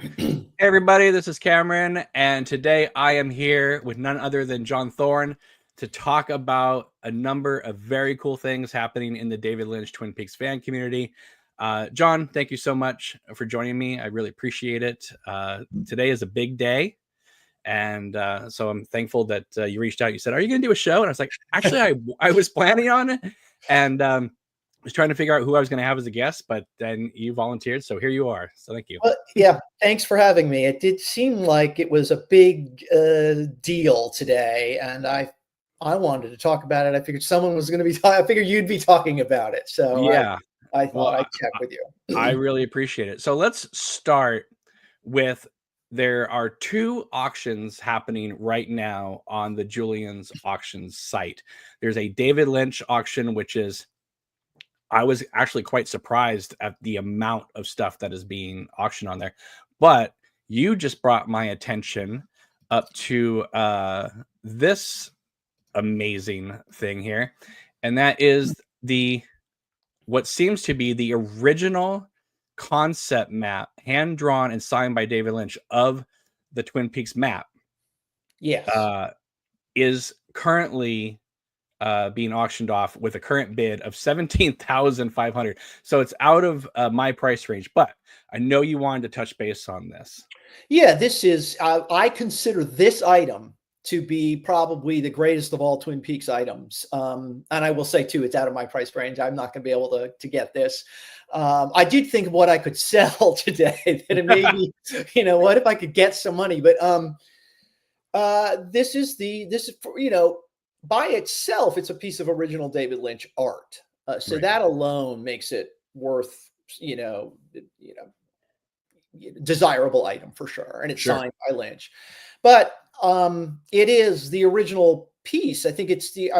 Hey everybody, this is Cameron, and today I am here with none other than John Thorne to talk about a number of very cool things happening in the David Lynch Twin Peaks fan community. John, thank you so much for joining me. I really appreciate it. Today is a big day, and so I'm thankful that you reached out. You said, "Are you going to do a show?" And I was like, "Actually, I was planning on it," and was trying to figure out who I was going to have as a guest, but then you volunteered, so here you are. So thank you. Yeah, thanks for having me. It did seem like it was a big deal today, and I wanted to talk about it. I figured someone was going to be. I figured you'd be talking about it, so Yeah. I thought Well, I'd check with you. I really appreciate it. So let's start with there are two auctions happening right now on the Julian's auctions site. There's a David Lynch auction, which is I was actually quite surprised at the amount of stuff that is being auctioned on there. But you just brought my attention up to this amazing thing here, and that is what seems to be the original concept map, hand drawn and signed by David Lynch, of the Twin Peaks map. Yes. Is currently being auctioned off with a current bid of $17,500. So it's out of my price range, but I know you wanted to touch base on this. Yeah, this is. I consider this item to be probably the greatest of all Twin Peaks items. And I will say too, it's out of my price range. I'm not going to be able to get this. I did think of what I could sell today. That it maybe, what if I could get some money? But this is by itself, it's a piece of original David Lynch art. So Right. that alone makes it worth, desirable item for sure. And it's Sure. signed by Lynch. But it is the original piece. I think it's the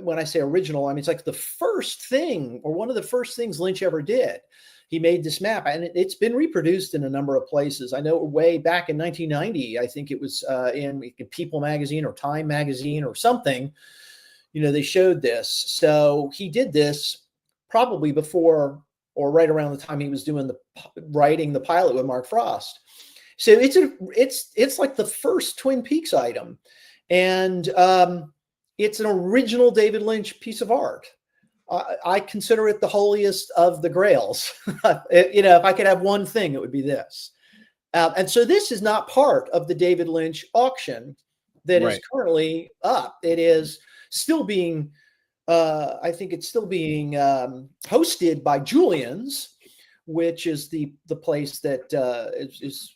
when I say original, I mean it's like the first thing or one of the first things Lynch ever did. He made this map, and it's been reproduced in a number of places. I know way back in 1990, I think it was in People magazine or Time magazine or something. They showed this. So he did this probably before or right around the time he was writing the pilot with Mark Frost. So it's like the first Twin Peaks item, and it's an original David Lynch piece of art. I consider it the holiest of the grails. If I could have one thing, it would be this. And so this is not part of the David Lynch auction that is currently up. It is still being, I think it's still being hosted by Julian's, which is the place that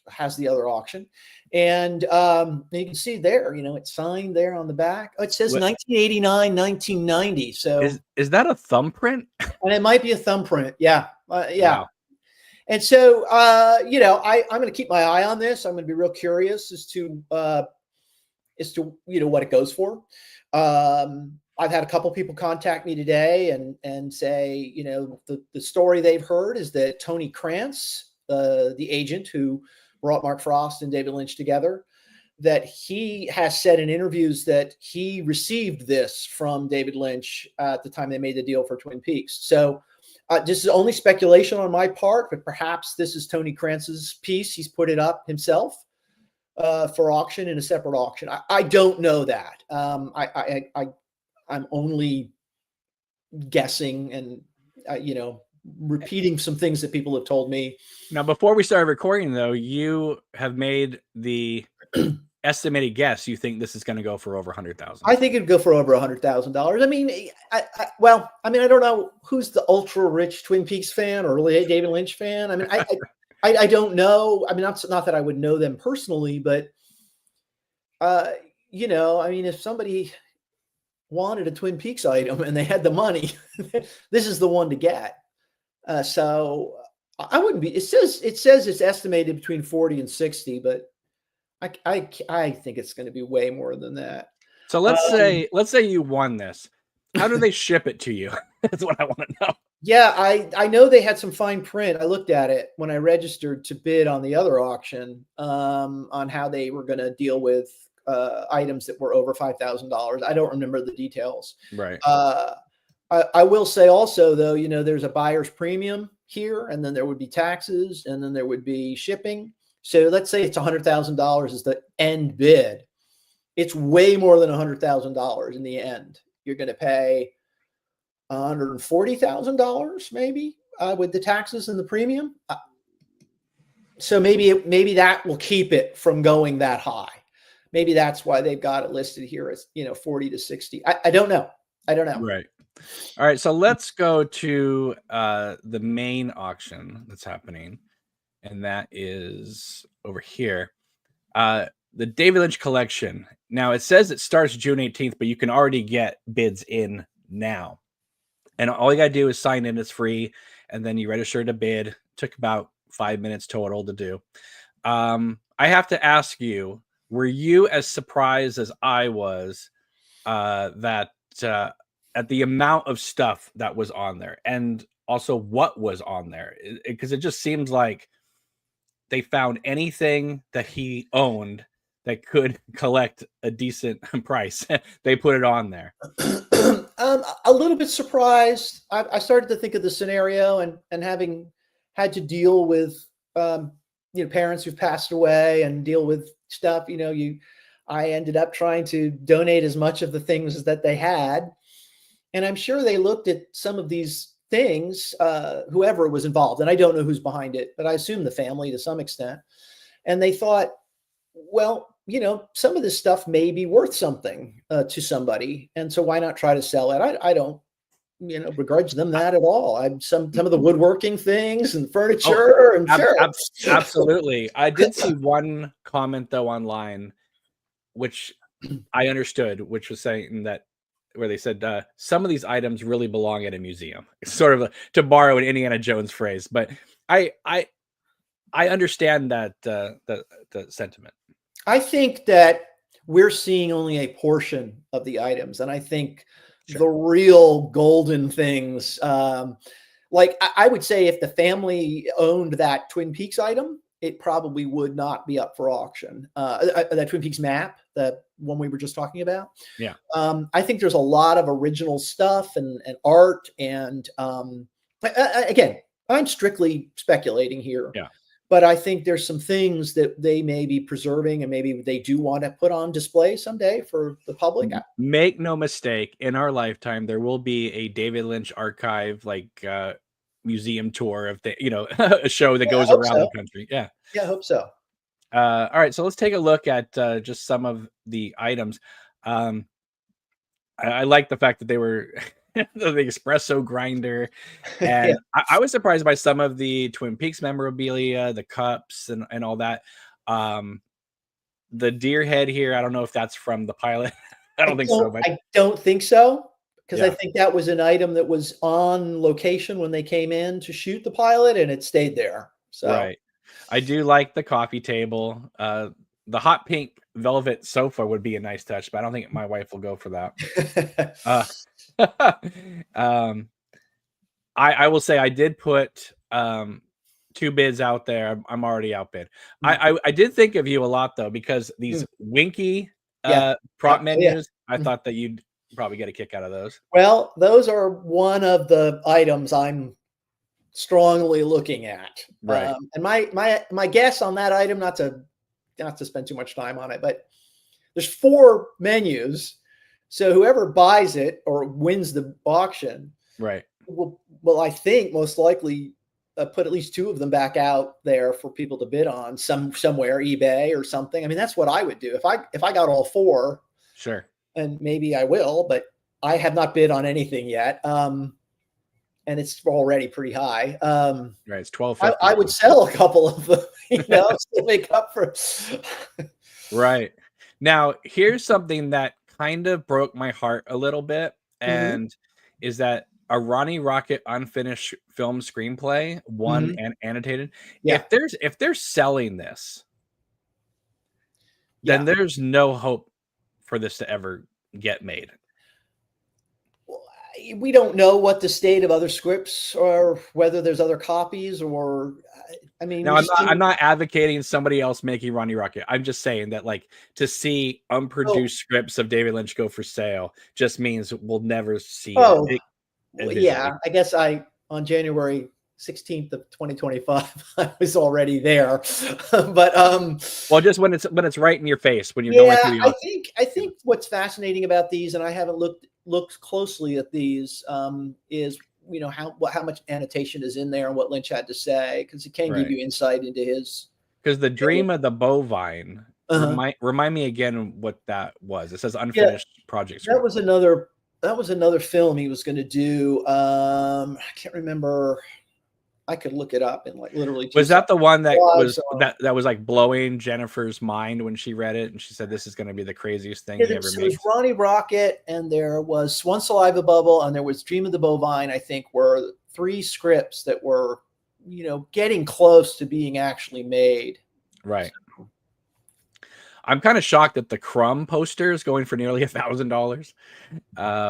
has the other auction. And you can see there, it's signed there on the back. Oh, it says 1989, 1990. So is that a thumbprint? And it might be a thumbprint. Yeah. Yeah. Wow. And so, I'm going to keep my eye on this. I'm going to be real curious as to what it goes for. I've had a couple people contact me today and say, the story they've heard is that Tony Krantz, the agent who brought Mark Frost and David Lynch together, that he has said in interviews that he received this from David Lynch at the time they made the deal for Twin Peaks. So this is only speculation on my part, but perhaps this is Tony Krantz's piece. He's put it up himself for auction in a separate auction. I don't know that. I'm only guessing and, repeating some things that people have told me. Now, before we started recording, though, you have made the estimated guess. You think this is going to go for over $100,000? I think it'd go for over $100,000. I mean, I don't know who's the ultra rich Twin Peaks fan or really a David Lynch fan. I mean, I don't know. I mean, not that I would know them personally, but if somebody wanted a Twin Peaks item and they had the money, this is the one to get. So I wouldn't be. It says it's estimated between 40 and 60, but I think it's going to be way more than that. So let's say you won this. How do they ship it to you? That's what I want to know. Yeah, I know they had some fine print. I looked at it when I registered to bid on the other auction on how they were going to deal with items that were over $5,000. I don't remember the details. Right. I will say also, though, there's a buyer's premium here, and then there would be taxes, and then there would be shipping. So let's say it's $100,000 is the end bid. It's way more than $100,000 in the end. You're going to pay $140,000 maybe with the taxes and the premium. So maybe that will keep it from going that high. Maybe that's why they've got it listed here as 40 to 60. I don't know. I don't know. Right. All right. So let's go to the main auction that's happening, and that is over here. The David Lynch Collection. Now it says it starts June 18th, but you can already get bids in now. And all you got to do is sign in. It's free. And then you register to bid. Took about 5 minutes total to do. I have to ask you, were you as surprised as I was that at the amount of stuff that was on there, and also what was on there? Because it just seems like they found anything that he owned that could collect a decent price. They put it on there. A little bit surprised. I started to think of the scenario and having had to deal with parents who've passed away and deal with stuff. I ended up trying to donate as much of the things that they had, and I'm sure they looked at some of these things, whoever was involved, and I don't know who's behind it, but I assume the family to some extent, and they thought, well, some of this stuff may be worth something to somebody, and so why not try to sell it? I don't, begrudge them that at all. Some of the woodworking things and furniture, and sure, absolutely. I did see one comment though online, which I understood, which was saying that where they said some of these items really belong at a museum. It's sort of to borrow an Indiana Jones phrase, but I understand that the sentiment. I think that we're seeing only a portion of the items, and I think the real golden things, like I would say, if the family owned that Twin Peaks item, it probably would not be up for auction. That Twin Peaks map, the one we were just talking about. Yeah. I think there's a lot of original stuff and art. And again, I'm strictly speculating here. Yeah. But I think there's some things that they may be preserving and maybe they do want to put on display someday for the public. Make no mistake, in our lifetime, there will be a David Lynch archive, museum tour of a show that goes around the country. Yeah. Yeah, I hope so. All right, so let's take a look at just some of the items. I like the fact that they were the espresso grinder, and I was surprised by some of the Twin Peaks memorabilia, the cups, and all that. The deer head here, I don't know if that's from the pilot. I don't think so. But I don't think so, because I think that was an item that was on location when they came in to shoot the pilot, and it stayed there. So right. I do like the coffee table. The hot pink velvet sofa would be a nice touch, but I don't think my wife will go for that. I will say I did put 2 bids out there. I'm already outbid. I did think of you a lot though, because these Winky prop menus, I thought that you'd probably get a kick out of those. Well, those are one of the items I'm strongly looking at. Right. And my guess on that item, not to spend too much time on it, but there's 4 menus. So whoever buys it or wins the auction, right, will I think most likely put at least 2 of them back out there for people to bid on somewhere, eBay or something. I mean, that's what I would do if I got all 4. Sure. And maybe I will, but I have not bid on anything yet. And it's already pretty high. Right, it's $12. I would sell a couple of them, to make up for. Right. Now, here's something that kind of broke my heart a little bit, and is that a Ronnie Rocket unfinished film screenplay, one and annotated. Yeah. If they're selling this, then there's no hope for this to ever get made. We don't know what the state of other scripts or whether there's other copies, or I mean, now I'm not advocating somebody else making Ronnie Rocket. I'm just saying that to see unproduced scripts of David Lynch go for sale just means we'll never see it. Yeah, I guess on January 16th of 2025. I was already there. But well, just when it's right in your face, when you're yeah, going through the I think what's fascinating about these, and I haven't looked closely at these, is how much annotation is in there and what Lynch had to say, because it can give you insight into his. Because the Dream of the Bovine, remind me again what that was. It says unfinished project script. That was another film he was going to do. I can't remember. I could look it up in like literally 2 Was that the one that was that was like blowing Jennifer's mind when she read it and she said this is going to be the craziest thing he ever made? There was Ronnie Rocket, and there was One Saliva Bubble, and there was Dream of the Bovine. I think were 3 scripts that were, getting close to being actually made. Right. So. I'm kind of shocked that the Crumb poster is going for nearly $1,000.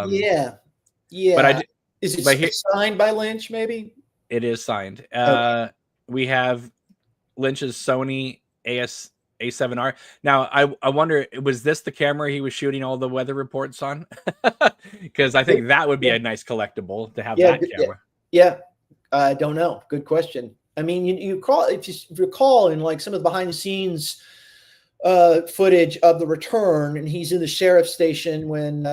Yeah. But is it signed by Lynch? Maybe. It is signed. We have Lynch's Sony A7R. Now, I wonder, was this the camera he was shooting all the weather reports on? Because I think that would be a nice collectible to have that camera. Yeah, I don't know. Good question. I mean, if you recall in like some of the behind the scenes footage of the return, and he's in the sheriff's station when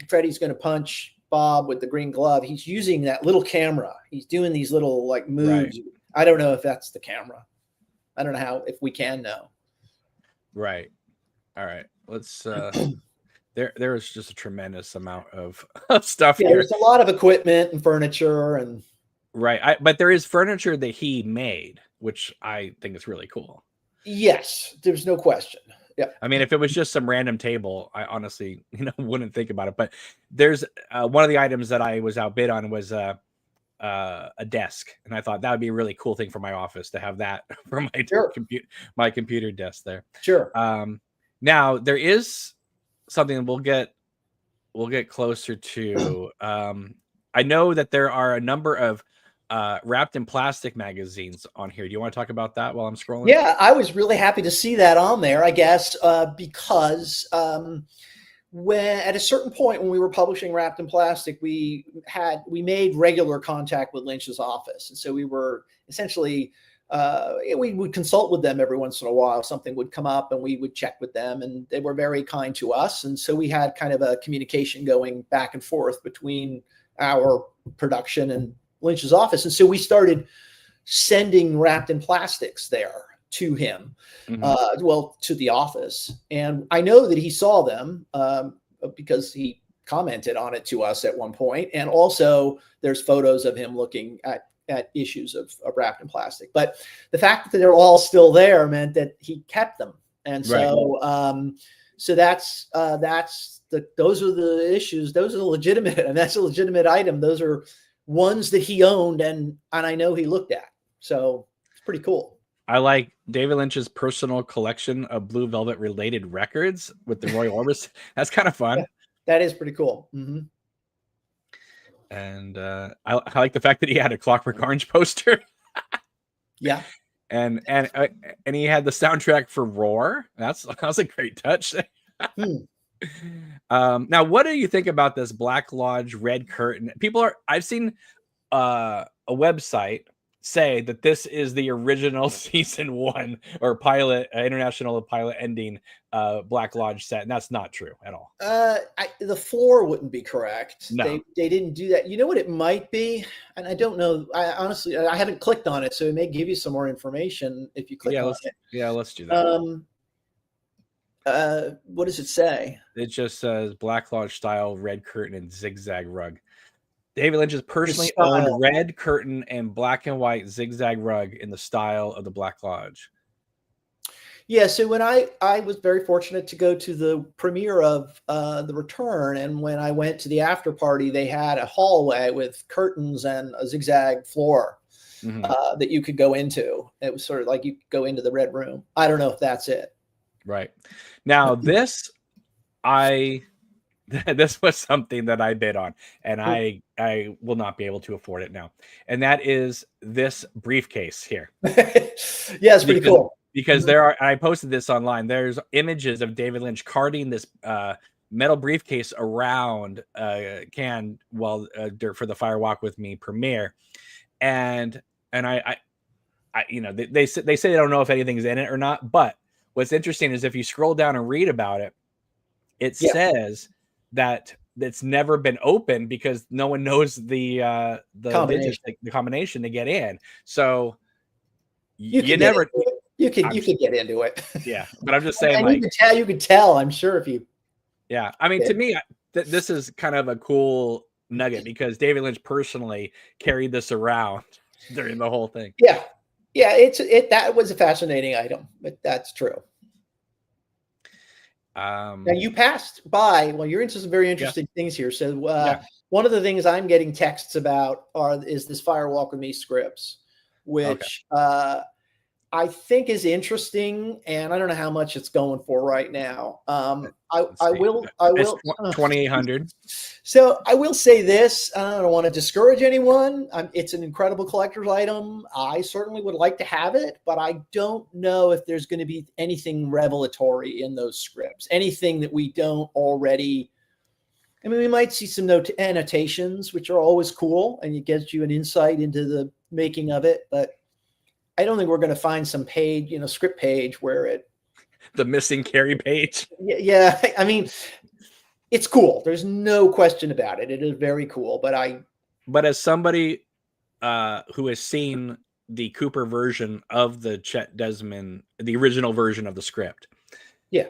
Freddy's going to punch Bob with the green glove, he's using that little camera. He's doing these little like moves. Right. I don't know if that's the camera. I don't know if we can know. Right. All right. Let's there is just a tremendous amount of stuff here. There's a lot of equipment and furniture and but there is furniture that he made, which I think is really cool. Yes, there's no question. Yeah. I mean, if it was just some random table, I honestly, wouldn't think about it. But there's one of the items that I was outbid on was a desk, and I thought that would be a really cool thing for my office to have that for my computer desk there. Sure. Now there is something we'll get closer to. I know that there are a number of wrapped in plastic magazines on here. Do you want to talk about that while I'm scrolling? Yeah, I was really happy to see that on there, I guess, because when at a certain point when we were publishing Wrapped in Plastic, we made regular contact with Lynch's office. And so we were essentially, we would consult with them every once in a while. Something would come up and we would check with them, and they were very kind to us. And so we had kind of a communication going back and forth between our production and Lynch's office. And so we started sending Wrapped in Plastics there to him, to the office. And I know that he saw them because he commented on it to us at one point. And also there's photos of him looking at issues of Wrapped in Plastic. But the fact that they're all still there meant that he kept them. And so, so those are the issues. Those are the legitimate, and that's a legitimate item. Those are ones that he owned and I know he looked at. So it's pretty cool. I like David Lynch's personal collection of Blue Velvet related records with the Roy Orbison. That's kind of fun. Yeah, that is pretty cool. Mm-hmm. And I like the fact that he had a Clockwork Orange poster. Yeah. And he had the soundtrack for Roar. That was a great touch. Now, what do you think about this Black Lodge red curtain? I've seen a website say that this is the original season 1 or pilot, international pilot ending Black Lodge set, and that's not true at all. The floor wouldn't be correct. No. They didn't do that. You know what it might be, and I don't know. I honestly haven't clicked on it, so it may give you some more information if you click on it. Yeah, let's do that. What does it say? It just says Black Lodge style red curtain and zigzag rug. David Lynch's personally owned red curtain and black and white zigzag rug in the style of the Black Lodge. Yeah, so when I was very fortunate to go to the premiere of The Return, and when I went to the after party, they had a hallway with curtains and a zigzag floor that you could go into. It was sort of like you could go into the Red Room. I don't know if that's it. Right. Now, this was something that I bid on, and I will not be able to afford it now. And that is this briefcase here. Yeah, it's pretty cool. Because I posted this online. There's images of David Lynch carting this metal briefcase around Cannes for the Fire Walk with Me premiere. and I you know, they say they don't know if anything's in it or not, but what's interesting is if you scroll down and read about it, it says that it's never been opened because no one knows the digits, the combination to get in. So you never, you can get into it. Yeah, but I'm just saying, and like, you can tell. I'm sure if you. Yeah, I mean, to me, this is kind of a cool nugget because David Lynch personally carried this around during the whole thing. Yeah, that was a fascinating item, but that's true. Now you passed by. Well, you're into some very interesting things here. So one of the things I'm getting texts about is this Fire Walk With Me scripts, which I think is interesting, and I don't know how much it's going for right now. I will 2,800. So I will say this: I don't want to discourage anyone. It's an incredible collector's item. I certainly would like to have it, but I don't know if there's going to be anything revelatory in those scripts. Anything that we don't already. I mean, we might see some annotations, which are always cool, and it gives you an insight into the making of it, but I don't think we're going to find some page, script page where the missing Carrie page. Yeah. I mean, it's cool. There's no question about it. It is very cool. But as somebody who has seen the Cooper version of the Chet Desmond, the original version of the script. Yeah.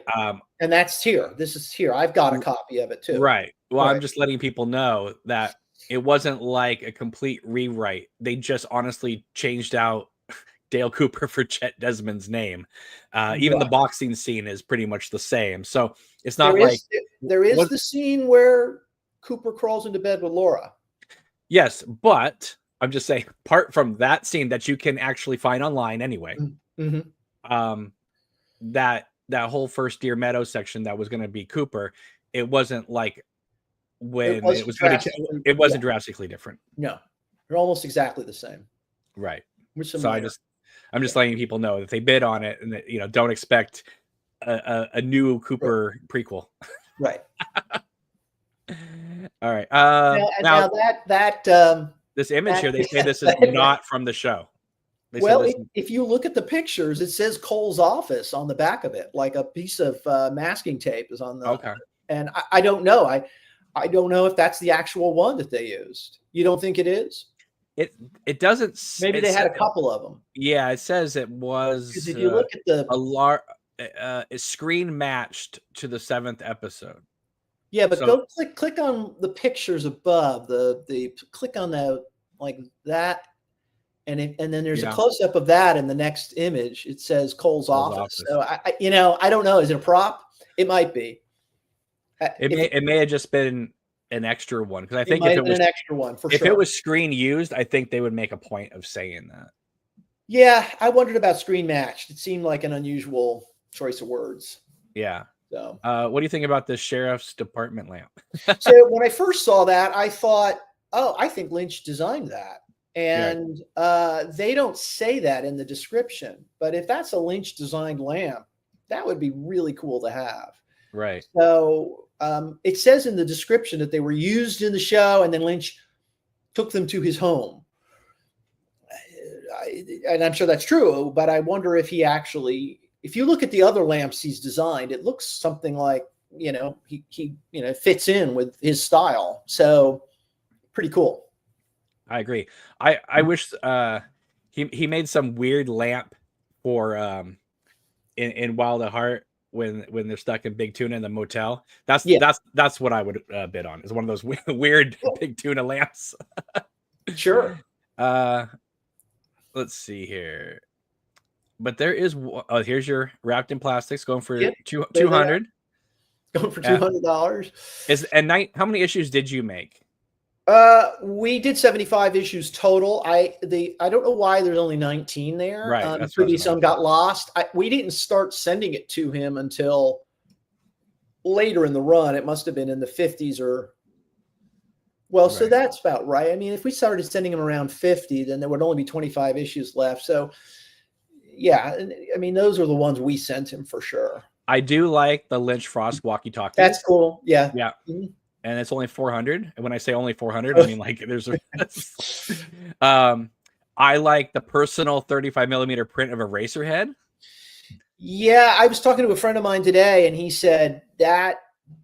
And that's here. This is here. I've got a copy of it too. Right. Well, I'm just letting people know that it wasn't like a complete rewrite. They just honestly changed out Dale Cooper for Chet Desmond's name. Even the boxing scene is pretty much the same. So it's not there is the scene where Cooper crawls into bed with Laura. Yes, but I'm just saying, apart from that scene that you can actually find online anyway, that whole first Deer Meadow section that was going to be Cooper, it wasn't like when it wasn't drastically different. No, they're almost exactly the same. Right. So I'm just letting people know that they bid on it and that, don't expect a new Cooper prequel. Right. All right. Now this image here, they say this is not from the show. If you look at the pictures, it says Cole's office on the back of it, like a piece of masking tape is on the. Okay. And I don't know. I don't know if that's the actual one that they used. You don't think it is? It doesn't. Maybe they had a couple of them. Yeah, it says it was. Because if you look at it's screen matched to the 7th episode. Yeah, but go click on the pictures above. The click on that like that, and then there's a close up of that in the next image. It says Cole's office. So I don't know. Is it a prop? It might be. It may have just been an extra one because I think if it was an extra one if it was screen used, I think they would make a point of saying that. Yeah, I wondered about screen matched. It seemed like an unusual choice of words. Yeah. So, what do you think about this sheriff's department lamp? So when I first saw that, I thought, I think Lynch designed that, and they don't say that in the description. But if that's a Lynch designed lamp, that would be really cool to have. Right. So. It says in the description that they were used in the show and then Lynch took them to his home. And I'm sure that's true, but I wonder if if you look at the other lamps he's designed, it looks something like, he fits in with his style. So pretty cool. I agree. I wish he made some weird lamp for in Wild at Heart. When they're stuck in Big Tuna in the motel, that's what I would bid on. Is one of those weird Big Tuna lamps. Sure. Let's see here, but there is. Here's your wrapped in plastics going for 200. Going for $200. How many issues did you make? We did 75 issues total. I don't know why there's only 19 there. Right. Maybe some got lost. We didn't start sending it to him until later in the run. It must have been in the 50s or. Well, so that's about right. I mean, if we started sending him around 50, then there would only be 25 issues left. So, yeah, I mean, those are the ones we sent him for sure. I do like the Lynch Frost walkie-talkie. That's cool. Yeah. Yeah. Mm-hmm. And it's only 400. And when I say only 400, I mean like there's I like the personal 35 millimeter print of Eraserhead. Yeah, I was talking to a friend of mine today, and he said that,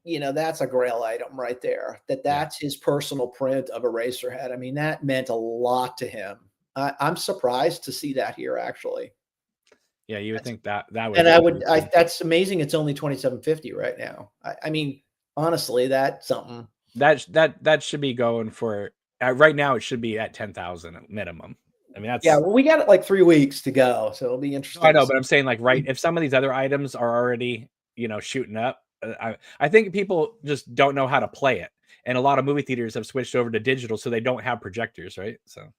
that's a grail item right there. That's his personal print of Eraserhead. I mean, that meant a lot to him. I'm surprised to see that here, actually. Yeah, you would think that would. And that's amazing. It's only $2,750 right now. I mean, honestly, that's something that should be going for right now. It should be at 10,000 minimum. I mean, that's well, we got it like 3 weeks to go, so it'll be interesting. I know, but I'm saying like if some of these other items are already shooting up, I think people just don't know how to play it, and a lot of movie theaters have switched over to digital, so they don't have projectors, right? So.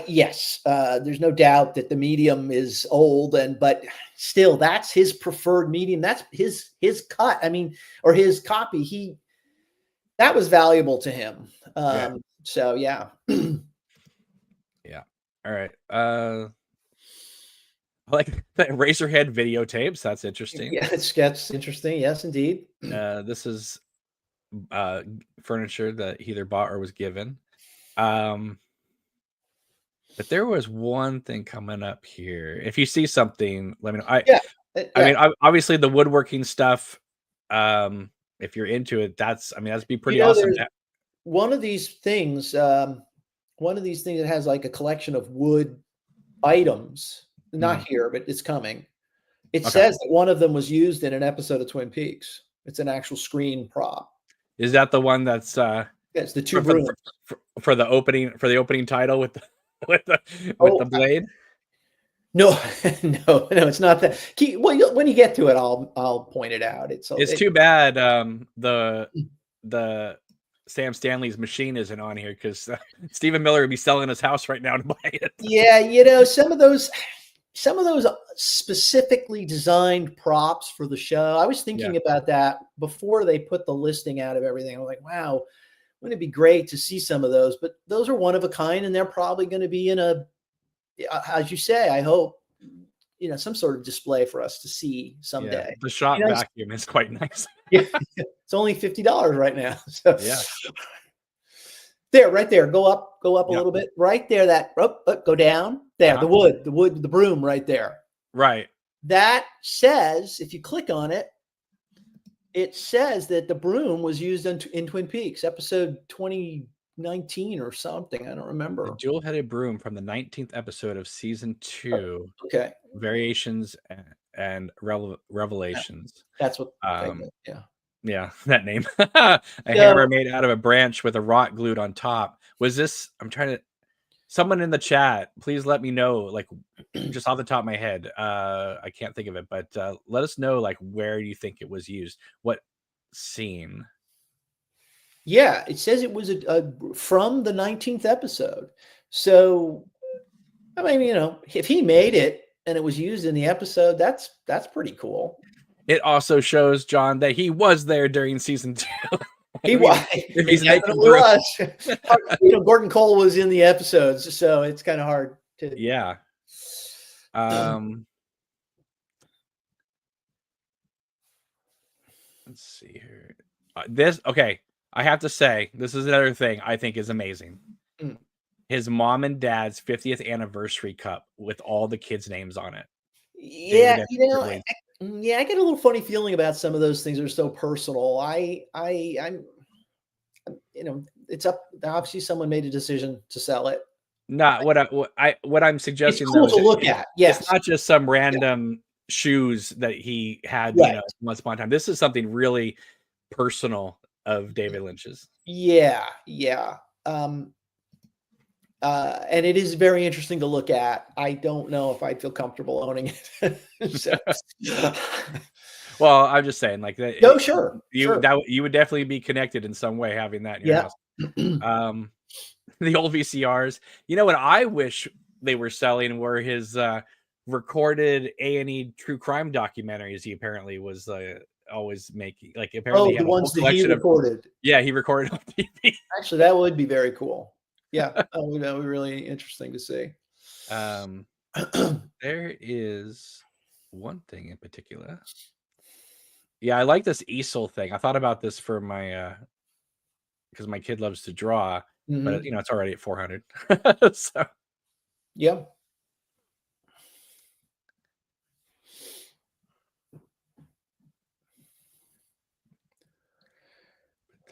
Yes, there's no doubt that the medium is old, but still, that's his preferred medium. That's his cut. I mean, or his copy. That was valuable to him. So yeah. Yeah. All right. I like the Eraserhead videotapes. That's interesting. Yeah, that's interesting. Yes, indeed. This is furniture that he either bought or was given. But there was one thing coming up here. If you see something, let me know. I mean, obviously the woodworking stuff. If you're into it, that'd be pretty awesome. One of these things that has like a collection of wood items. Not here, but it's coming. It says that one of them was used in an episode of Twin Peaks. It's an actual screen prop. Is that the one that's it's the two brooms for the opening title with the the blade? No, it's not that. Well, when you get to it, I'll point it out. It's too bad the Sam Stanley's machine isn't on here, because Stephen Miller would be selling his house right now to buy it. Yeah, some of those specifically designed props for the show. I was thinking about that before they put the listing out of everything. I'm like, wow, wouldn't it be great to see some of those? But those are one of a kind, and they're probably going to be in as you say, I hope, some sort of display for us to see someday. Yeah, the shop vacuum is quite nice. Yeah, it's only $50 right now. So yeah, right there. Go up a little bit. Right there. Go down. There, the wood, the broom right there. Right. That says, if you click on it, it says that the broom was used in Twin Peaks, episode 2019 or something. I don't remember. The dual-headed broom from the 19th episode of season 2. Okay. Variations and Revelations. That's what. Yeah, that name. A hammer made out of a branch with a rock glued on top. Was this? Someone in the chat, please let me know, like, just off the top of my head. I can't think of it, but let us know, like, where you think it was used. What scene? Yeah, it says it was from the 19th episode. So, I mean, if he made it and it was used in the episode, that's pretty cool. It also shows, John, that he was there during season 2. He was. Gordon Cole was in the episodes, so it's kind of hard to. Yeah. Let's see here. I have to say, this is another thing I think is amazing. His mom and dad's 50th anniversary cup with all the kids' names on it. Yeah, I get a little funny feeling about some of those things that are so personal. I'm it's up. Obviously, someone made a decision to sell it. Not what I'm suggesting. It's cool to look at. Yes, it's not just some random shoes that he had, once upon a time. This is something really personal of David Lynch's. Yeah. And it is very interesting to look at. I don't know if I'd feel comfortable owning it. Well, I'm just saying, like that. No, sure. You would definitely be connected in some way having that in your house. The old VCRs. You know what I wish they were selling were his recorded A&E true crime documentaries. He apparently was always making. Like apparently, the ones that he recorded. He recorded on TV. Actually, that would be very cool. Yeah, that would be really interesting to see. There is one thing in particular. Yeah, I like this easel thing. I thought about this for my because my kid loves to draw, but it's already at $400. So Yeah.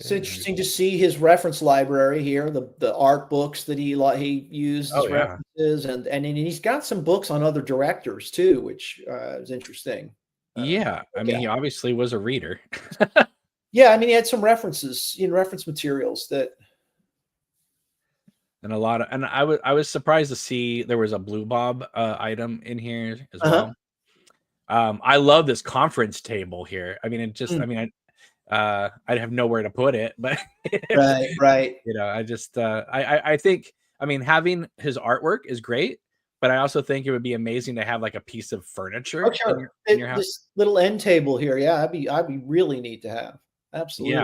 It's interesting to see his reference library here, the art books that he used Oh as yeah. references, and he's got some books on other directors too, which is interesting. Yeah. I mean, he obviously was a reader. Yeah, I mean, he had some references, reference materials that. And I was surprised to see there was a Blue Bob item in here as well. I love this conference table here. I mean, I'd have nowhere to put it, but Right. I think, I mean, having his artwork is great, but I also think it would be amazing to have like a piece of furniture Oh, sure. in your house. This little end table here, yeah, I'd be really neat to have. Absolutely.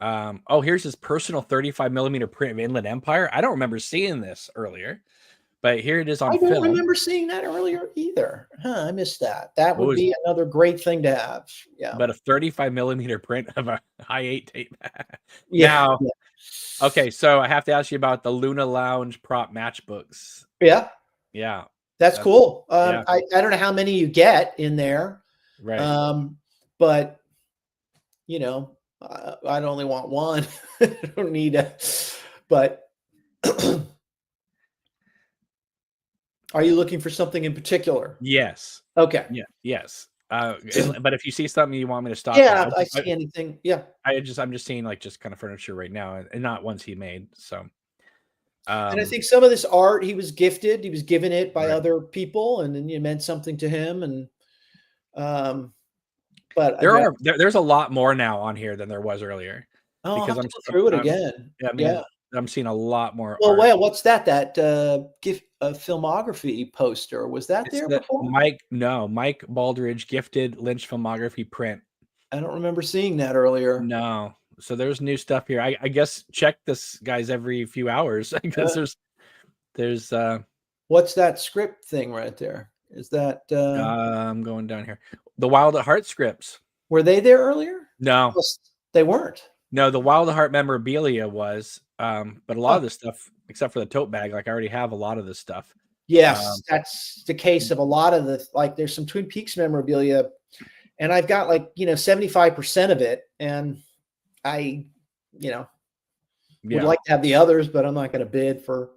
Yeah. Oh, here's his personal 35mm print of Inland Empire. I don't remember seeing this earlier, but here it is on I don't film. remember seeing that earlier either. I missed that. That would What was be another great thing to have. Yeah. But a 35mm print of a high 8 tape. Yeah. Now, okay, so I have to ask you about the Luna Lounge prop matchbooks. Yeah. Yeah. That's cool. Yeah. I don't know how many you get in there. Right. But I'd only want one. I don't need a, but are you looking for something in particular? Yes. Okay. Yeah. Yes. But if you see something you want me to stop, Yeah, if I see anything. Yeah. I'm just seeing like just kind of furniture right now, and not ones he made. So, And I think some of this art he was gifted. He was given it by right. other people, and then it meant something to him. And but there's a lot more now on here than there was earlier, I'll because have to go through it again. Yeah, I mean, Yeah. I'm seeing a lot more Well, art. what's that? That gift filmography poster, was that It's there the before? Mike Baldridge gifted Lynch filmography print. I don't remember seeing that earlier. No. So there's new stuff here. I guess check this guys every few hours, because there's what's that script thing right there? Is that I'm going down here. The Wild at Heart scripts. were they there earlier? No. They weren't. No, the Wild at Heart memorabilia was, but a lot of this stuff, except for the tote bag, like I already have a lot of this stuff. Yes, that's the case of a lot of the, like, there's some Twin Peaks memorabilia, and I've got 75% of it, and I, would like to have the others, but I'm not going to bid for.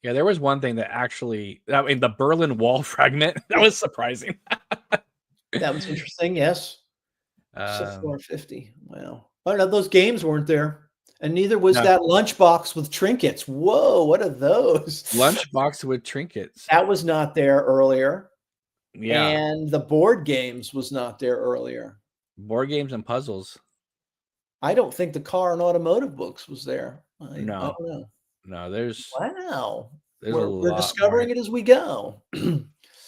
Yeah, there was one thing that actually, I mean, the Berlin Wall fragment, that was surprising. That was interesting. Yes. 450. Wow. Oh no, those games weren't there, and neither was that lunchbox with trinkets. Whoa, what are those? Lunchbox with trinkets. That was not there earlier. Yeah. And the board games was not there earlier. Board games and puzzles. I don't think the car and automotive books was there. I don't know. No, there's wow. There's we're discovering it as we go.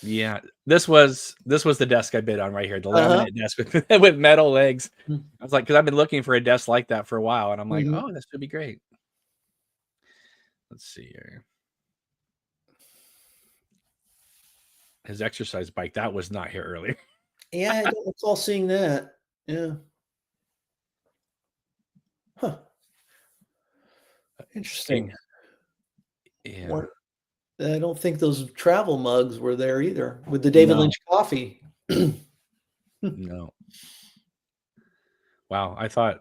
Yeah, this was the desk I bid on right here, the laminate desk with metal legs. I was like, because I've been looking for a desk like that for a while, and I'm like, oh, this would be great. Let's see here. His exercise bike, that was not here earlier. Yeah, I don't recall seeing that. Yeah. Huh. Interesting. Yeah. I don't think those travel mugs were there either with the David Lynch coffee. No. Wow, I thought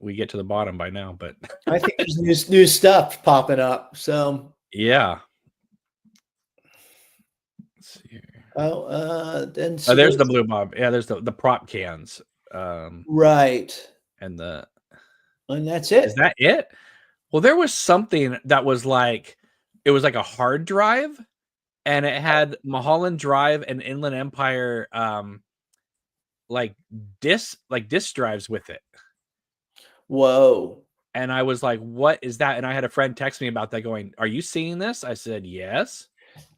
we get to the bottom by now, but I think there's new stuff popping up. So yeah. Let's see here. Then there's the Blue Bob. Yeah, there's the prop cans. Right. And that's it. Is that it? Well, there was something that was like, it was like a hard drive, and it had Mulholland Drive and Inland Empire like disk drives with it. Whoa. And I was like, what is that? And I had a friend text me about that going, are you seeing this? I said, yes.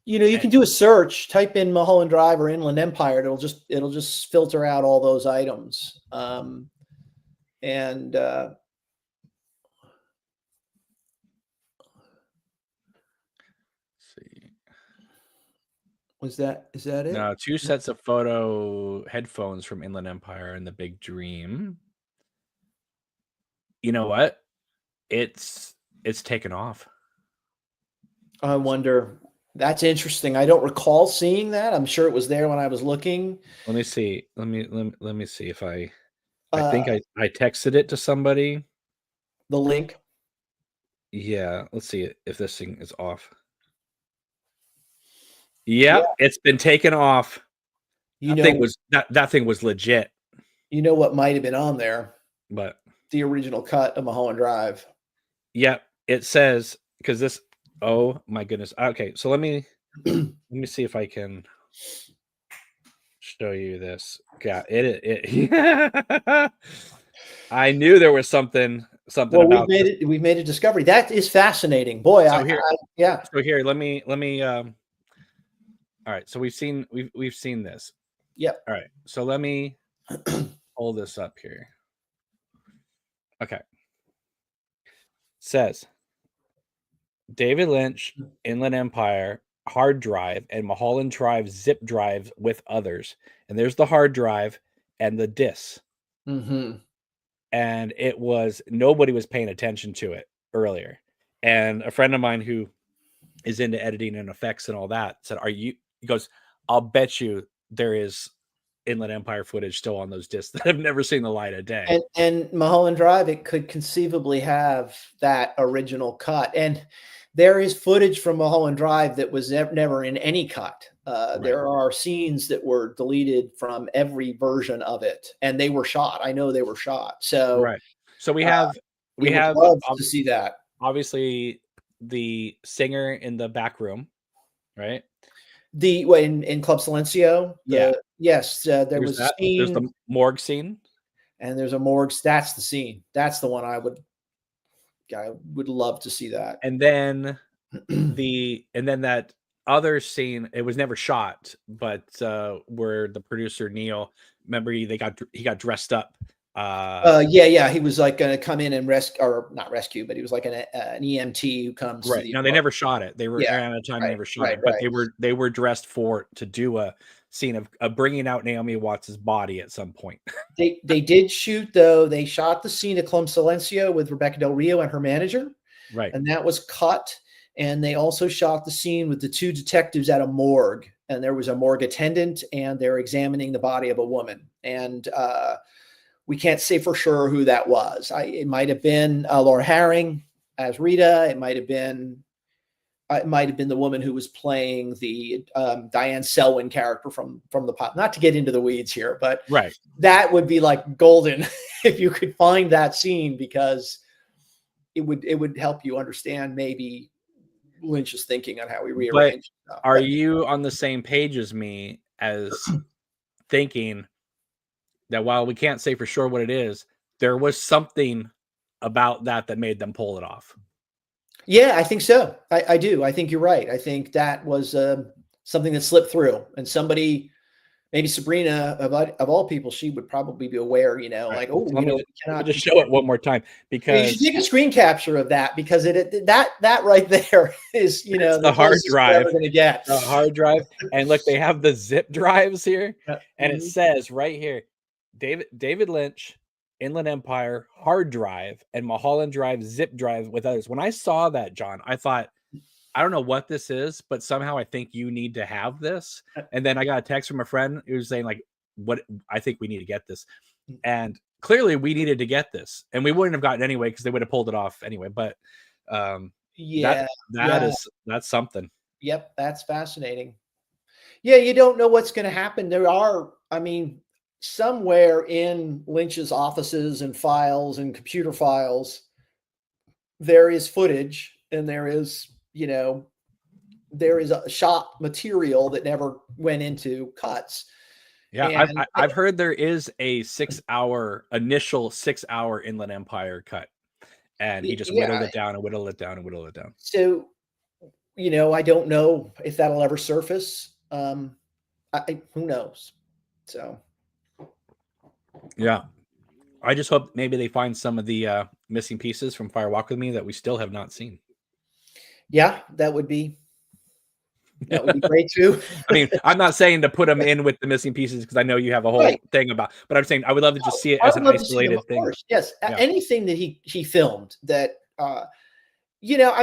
You can do a search, type in Mulholland Drive or Inland Empire. It'll just filter out all those items. is that it? No, 2 sets of photo headphones from Inland Empire and The Big Dream. You know what? It's taken off. I wonder. That's interesting. I don't recall seeing that. I'm sure it was there when I was looking. Let me see. Let me see if I think Uh, I texted it to somebody. the link. Yeah, let's see if this thing is off. Yeah, Yep, it's been taken off. you That thing was legit, know what might have been on there? but The original cut of Mulholland Drive. yep, it says because this. Oh my goodness. Okay, so let me see if I can show you this. Yeah, it I knew there was something Well, about this. We've made a discovery. That is fascinating. Boy, So here, yeah. so here, let me all right, so we've seen this. Yep. All right, so let me hold this up here. Okay. Says David Lynch, Inland Empire, hard drive, and Mulholland Drive zip drive with others. And there's the hard drive and the discs. Mm-hmm. And it was nobody was paying attention to it earlier. And a friend of mine who is into editing and effects and all that said, he goes, I'll bet you there is Inland Empire footage still on those discs that have never seen the light of day. And Mulholland Drive, it could conceivably have that original cut. And there is footage from Mulholland Drive that was never in any cut. Right. There are scenes that were deleted from every version of it, and they were shot. I know they were shot. So, right. So we have love to see that. Obviously the singer in the back room, right? In Club Silencio, yes, there was a scene. There's the morgue scene, and there's a morgue. That's the scene. That's the one I would love to see that. and then that other scene. It was never shot, but where the producer Neil, remember he got dressed up. Yeah, he was like going to come in and not rescue, but he was like an EMT who comes. Right. No, they never shot it. They were out of time. Right, never shot it, but they were dressed to do a scene of bringing out Naomi Watts's body at some point. They did shoot though. They shot the scene at Club Silencio with Rebecca Del Rio and her manager, right? And that was cut. And they also shot the scene with the 2 detectives at a morgue, and there was a morgue attendant, and they're examining the body of a woman, and we can't say for sure who that was. It might have been Laura Harring as Rita. It might have been the woman who was playing the Diane Selwyn character from the pop. Not to get into the weeds here, but right, that would be like golden if you could find that scene, because it would help you understand maybe Lynch's thinking on how he rearranged. Are you on the same page as me as thinking that while we can't say for sure what it is, there was something about that made them pull it off? Yeah, I think so. I do. I think you're right. I think that was something that slipped through, and somebody, maybe Sabrina of all people, she would probably be aware, right. Like, oh, we cannot just show it one more time, because you should take a screen capture of that, because that right there is, the hard drive. Going to get the hard drive, and look, they have the zip drives here, and it says right here, David Lynch, Inland Empire, hard drive, and Mulholland Drive zip drive with others. When I saw that, John, I thought, I don't know what this is, but somehow I think you need to have this. And then I got a text from a friend who was saying, like, what, I think we need to get this. And clearly we needed to get this, and we wouldn't have gotten it anyway, because they would have pulled it off anyway. But that's something. Yep, that's fascinating. Yeah, you don't know what's going to happen. There are, somewhere in Lynch's offices and files and computer files, there is footage, and there is a shot material that never went into cuts. Yeah, I've heard there is a initial 6 hour Inland Empire cut, and he just whittled it down and whittled it down and whittled it down. So, I don't know if that'll ever surface. Who knows? So, yeah, I just hope maybe they find some of the missing pieces from Fire Walk with Me that we still have not seen. Yeah, that would be That would be great too. I mean, I'm not saying to put them in with the missing pieces because I know you have a whole thing about, but I'm saying I would love to just see it I as would an love to see them, isolated of thing. course. Yes, Yeah. anything that he filmed that. I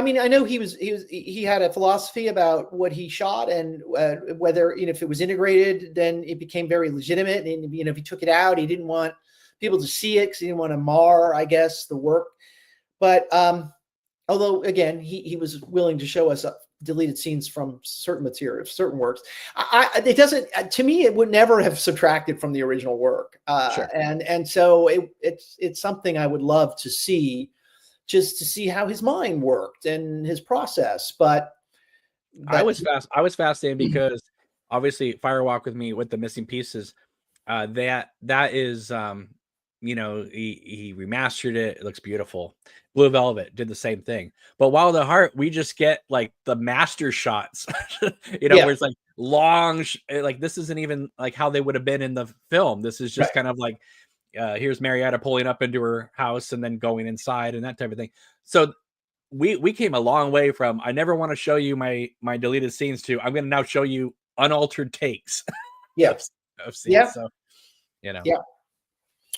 mean, I know he had a philosophy about what he shot and whether, if it was integrated, then it became very legitimate. And, if he took it out, he didn't want people to see it because he didn't want to mar, I guess, the work. But although, again, he was willing to show us deleted scenes from certain materials, certain works. It doesn't, to me, it would never have subtracted from the original work. Sure. And so it's something I would love to see, just to see how his mind worked and his process. But I was fascinated because obviously Firewalk with Me with the missing pieces, that is, he remastered it. It looks beautiful. Blue Velvet did the same thing. But Wild at Heart, we just get like the master shots, where it's like long, like this isn't even like how they would have been in the film. This is just kind of like, here's Marietta pulling up into her house and then going inside and that type of thing. So we came a long way from, I never want to show you my deleted scenes, to I'm going to now show you unaltered takes of scenes. So,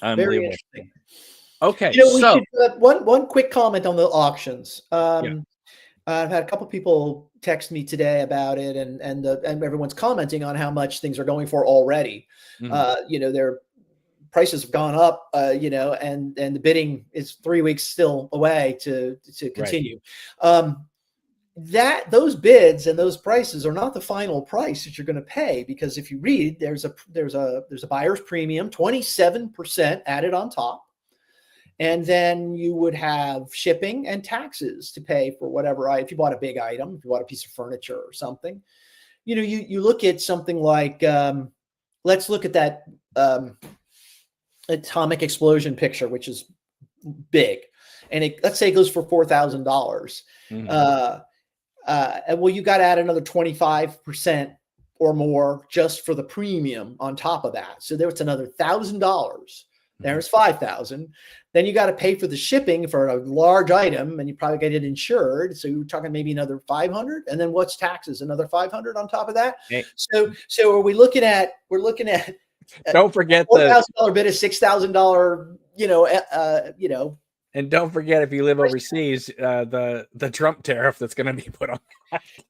very interesting. Okay, we should, one quick comment on the auctions. I've had a couple people text me today about it, and everyone's commenting on how much things are going for already. Their prices have gone up, and the bidding is 3 weeks still away to continue. Those bids and those prices are not the final price that you're going to pay, because if you read, there's a buyer's premium, 27% added on top. And then you would have shipping and taxes to pay for whatever, if you bought a big item, if you bought a piece of furniture or something. You look at something like, let's look at that atomic explosion picture, which is big. And let's say it goes for $4,000. Well, you got to add another 25% or more just for the premium on top of that. So there's another $1,000. There's $5,000. Then you got to pay for the shipping for a large item, and you probably get it insured. So you're talking maybe another $500. And then what's taxes? Another $500 on top of that. Okay. So are we looking at? Don't forget $4,000 bid is $6,000. And don't forget, if you live overseas, the Trump tariff that's going to be put on.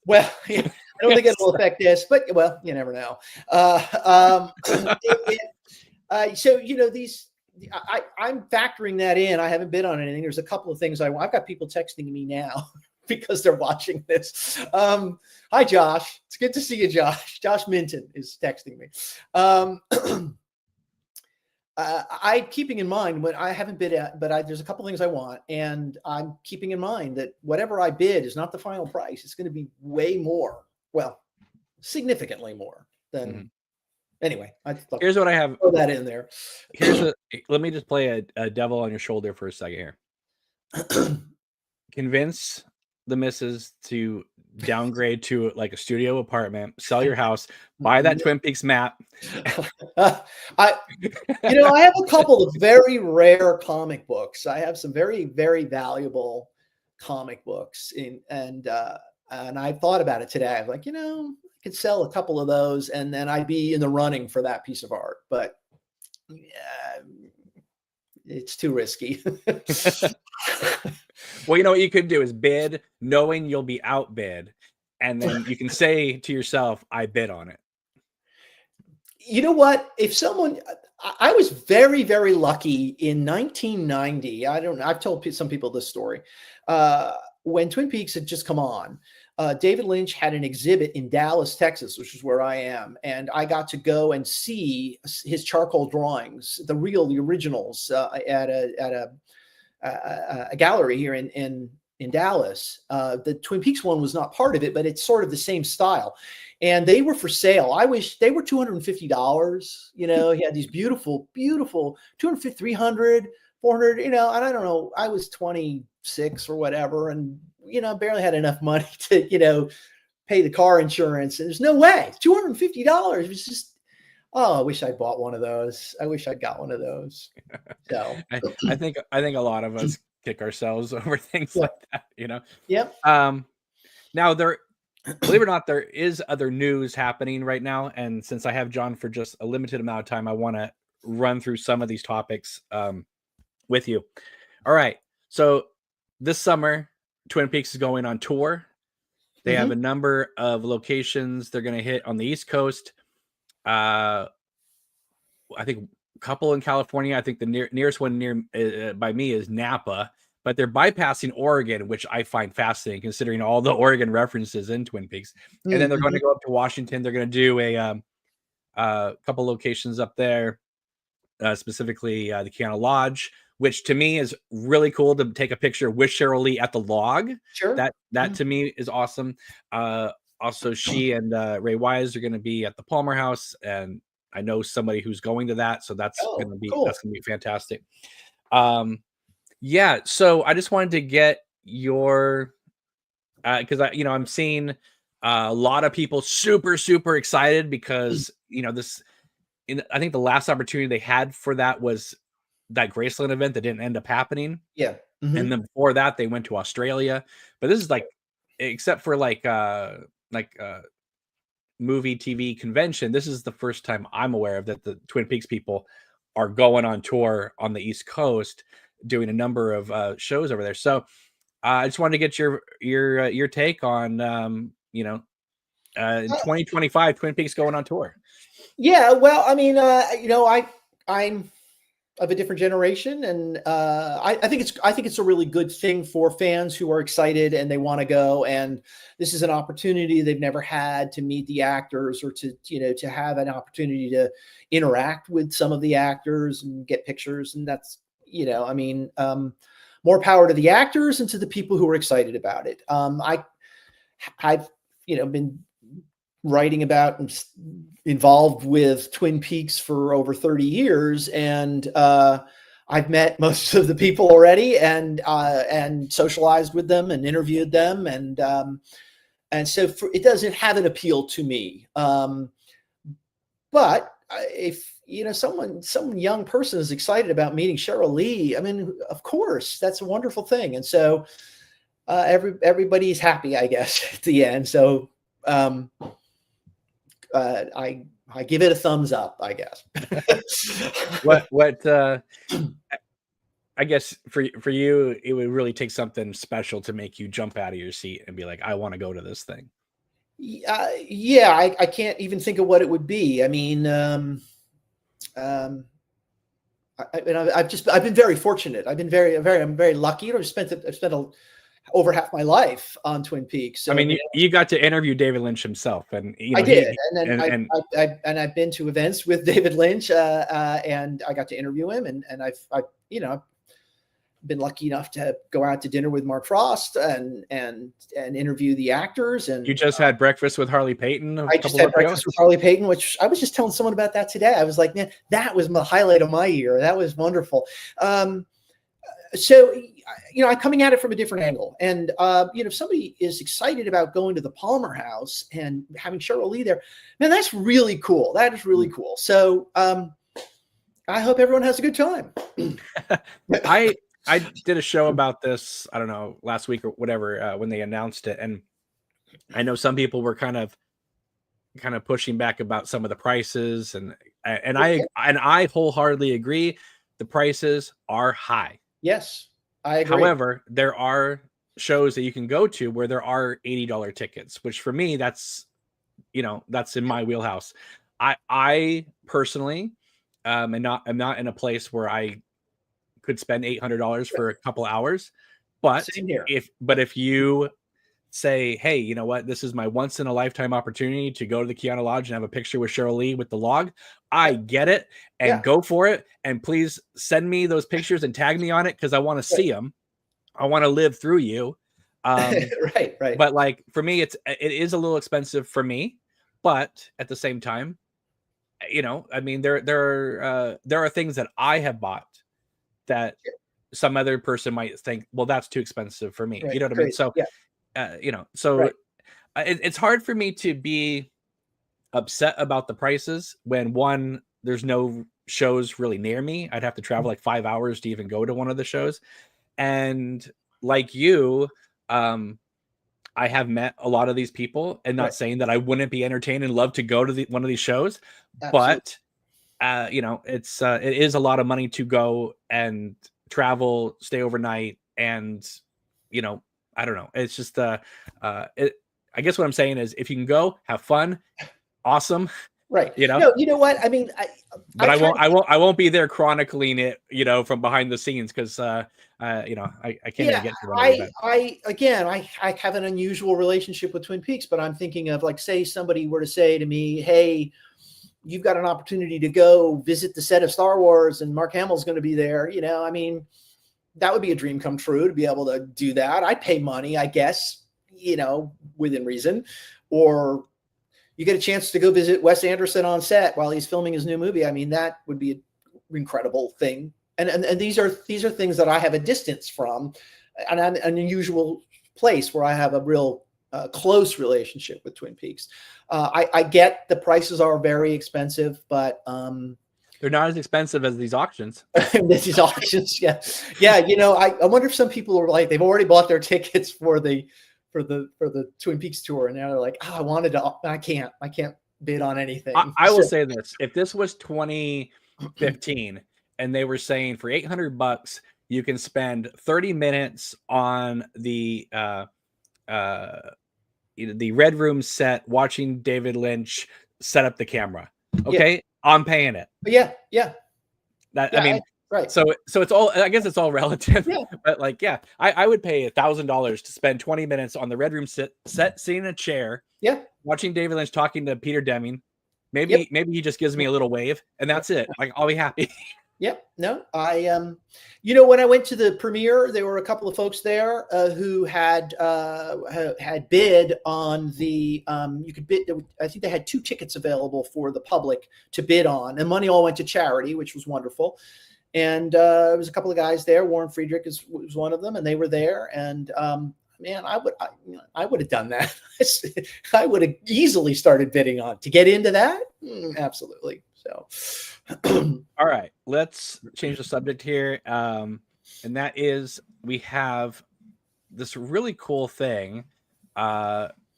Well, I don't think it'll affect this, but you never know. So these. I'm factoring that in. I haven't bid on anything. There's a couple of things I've got people texting me now because they're watching this. Hi, Josh. It's good to see you, Josh. Josh Minton is texting me. I keeping in mind when I haven't bid at, but there's a couple of things I want, and I'm keeping in mind that whatever I bid is not the final price. It's going to be way more. Well, significantly more than. Anyway, here's what I have. Throw that in there. Let me just play a devil on your shoulder for a second here. Convince the missus to downgrade to like a studio apartment, sell your house, buy that Twin Peaks map. I have a couple of very rare comic books. I have some very, very valuable comic books and I thought about it today. I was like, could sell a couple of those and then I'd be in the running for that piece of art, but it's too risky. Well, what you could do is bid knowing you'll be outbid, and then you can say to yourself, I bid on it. You know what? I was very, very lucky in 1990. I've told some people this story. When Twin Peaks had just come on, David Lynch had an exhibit in Dallas, Texas, which is where I am. And I got to go and see his charcoal drawings, the originals at a gallery here in Dallas. The Twin Peaks one was not part of it, but it's sort of the same style. And they were for sale. I wish they were $250. He had these beautiful, beautiful 250, 300, 400, and I don't know. I was 26 or whatever. And, barely had enough money to, pay the car insurance. And there's no way $250. It was just, I wish I bought one of those. I wish I'd got one of those. So I think a lot of us kick ourselves over things like that, Yep. Now believe it or not, there is other news happening right now. And since I have John for just a limited amount of time, I want to run through some of these topics with you. All right. So this summer, Twin Peaks is going on tour. They have a number of locations they're going to hit on the East Coast. I think a couple in California. I think the nearest one near by me is Napa, but they're bypassing Oregon, which I find fascinating considering all the Oregon references in Twin Peaks. And then they're going to go up to Washington. They're going to do a couple locations up there, specifically the Kiana Lodge, which to me is really cool to take a picture with Cheryl Lee at the log. Sure. That to me is awesome. Also, she and Ray Wise are going to be at the Palmer House, and I know somebody who's going to that, so that's going to be fantastic. Yeah, so I just wanted to get your because I'm seeing a lot of people super excited because this. I think the last opportunity they had for that was that Graceland event that didn't end up happening. Yeah. And then before that, they went to Australia. But this is like, except for like movie TV convention, this is the first time I'm aware of that the Twin Peaks people are going on tour on the East Coast, doing a number of shows over there. So I just wanted to get your take on in 2025 Twin Peaks going on tour. Yeah, well, I mean, I'm of a different generation, and I think it's a really good thing for fans who are excited and they want to go. And this is an opportunity they've never had to meet the actors or to have an opportunity to interact with some of the actors and get pictures. And that's more power to the actors and to the people who are excited about it. I've been writing about and involved with Twin Peaks for over 30 years. And I've met most of the people already and socialized with them and interviewed them. And so it doesn't have an appeal to me. But if, some young person is excited about meeting Cheryl Lee, I mean, of course, that's a wonderful thing. And so everybody's happy, I guess, at the end. So, I give it a thumbs up, I guess. I guess for you, it would really take something special to make you jump out of your seat and be like, I want to go to this thing. Yeah, I can't even think of what it would be. I mean, I've been very fortunate. I'm very lucky. I've spent over half my life on Twin Peaks. So, I mean, you got to interview David Lynch himself, and I did, and I've been to events with David Lynch, and I got to interview him, and I've been lucky enough to go out to dinner with Mark Frost and interview the actors. And you just had breakfast with Harley Payton. I just had breakfast with Harley Payton, which I was just telling someone about that today. I was like, man, that was the highlight of my year. That was wonderful. So, I'm coming at it from a different angle. And, if somebody is excited about going to the Palmer House and having Cheryl Lee there, man, that's really cool. That is really cool. So I hope everyone has a good time. I did a show about this, I don't know, last week or whatever, when they announced it. And I know some people were kind of pushing back about some of the prices. And I wholeheartedly agree. The prices are high. Yes, I agree. However, there are shows that you can go to where there are $80 tickets, which for me, that's in my wheelhouse. I personally am not in a place where I could spend $800 for a couple hours. But if you say, hey, you know what, this is my once in a lifetime opportunity to go to the Kiana Lodge and have a picture with Cheryl Lee with the log, I get it and go for it. And please send me those pictures and tag me on it, because I want to see them. I want to live through you. Right. But like for me, it is a little expensive for me, but at the same time, I mean, there are things that I have bought that some other person might think, well, that's too expensive for me. Right. You know what I mean? So, it's hard for me to be upset about the prices when, one, there's no shows really near me. I'd have to travel like 5 hours to even go to one of the shows. And like you, I have met a lot of these people, and not Right. saying that I wouldn't be entertained and love to go to one of these shows, Absolutely. but you know, it is a lot of money to go and travel, stay overnight, and you know, I don't know. It's just it. I guess what I'm saying is, if you can go, have fun, awesome, Right. you know. No, you know what? I mean, But I kind I won't be there chronicling it, you know, from behind the scenes because you know, I can't even yeah, get to one of the events. I have an unusual relationship with Twin Peaks, but I'm thinking of, like, say somebody were to say to me, "Hey, you've got an opportunity to go visit the set of Star Wars and Mark Hamill's going to be there." You know, I mean, that would be a dream come true to be able to do that. I'd pay money, I guess, you know, within reason. Or you get a chance to go visit Wes Anderson on set while he's filming his new movie. I mean, that would be an incredible thing. And these are things that I have a distance from, and I'm an unusual place where I have a real close relationship with Twin Peaks. I get the prices are very expensive, but they're not as expensive as these auctions. these auctions, yeah. You know, I wonder if some people are like, they've already bought their tickets for the Twin Peaks tour, and now they're like, oh, I can't bid on anything. I will say this: if this was 2015 and they were saying for $800 you can spend 30 minutes on the Red Room set watching David Lynch set up the camera, okay, yeah. I'm paying it. Yeah. I mean, right. So it's all, I guess it's all relative, yeah. But like, yeah, I would pay $1,000 to spend 20 minutes on the Red Room set sitting in a chair, yeah, watching David Lynch talking to Peter Deming. Maybe he just gives me a little wave, and that's it. Like, I'll be happy. Yep. No, you know, when I went to the premiere, there were a couple of folks there who had bid on the, you could bid, I think they had 2 tickets available for the public to bid on, and money all went to charity, which was wonderful. And there was a couple of guys there. Warren Friedrich was one of them, and they were there. And man, I would have done that. I would have easily started bidding on to get into that. Absolutely. So, all right, let's change the subject here. And that is, we have this really cool thing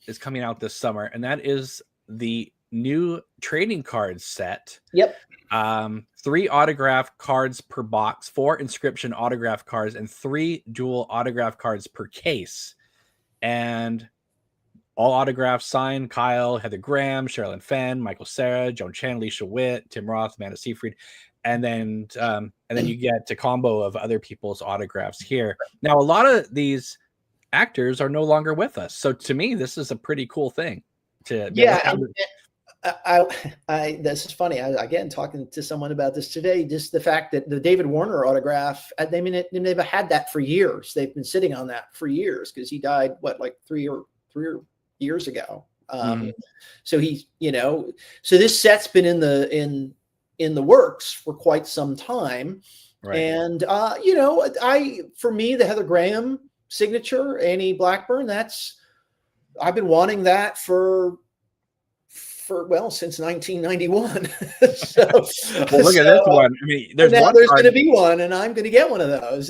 is coming out this summer, and that is the new trading card set. Yep. 3 autograph cards per box, 4 inscription autograph cards, and 3 dual autograph cards per case. And all autographs signed: Kyle, Heather Graham, Sherilyn Fenn, Michael Cera, Joan Chen, Alicia Witt, Tim Roth, Amanda Seyfried. And then you get a combo of other people's autographs here. Now, a lot of these actors are no longer with us. So to me, this is a pretty cool thing to be able to have. This is funny. Again, talking to someone about this today, just the fact that the David Warner autograph, I mean, they've had that for years. They've been sitting on that for years because he died, like 3 years ago. So he's, you know, so this set's been in the works for quite some time. Right. And, you know, for me, the Heather Graham signature, Annie Blackburn, I've been wanting that for since 1991. So, well, look at this one. I mean, there's going to be one, and I'm going to get one of those.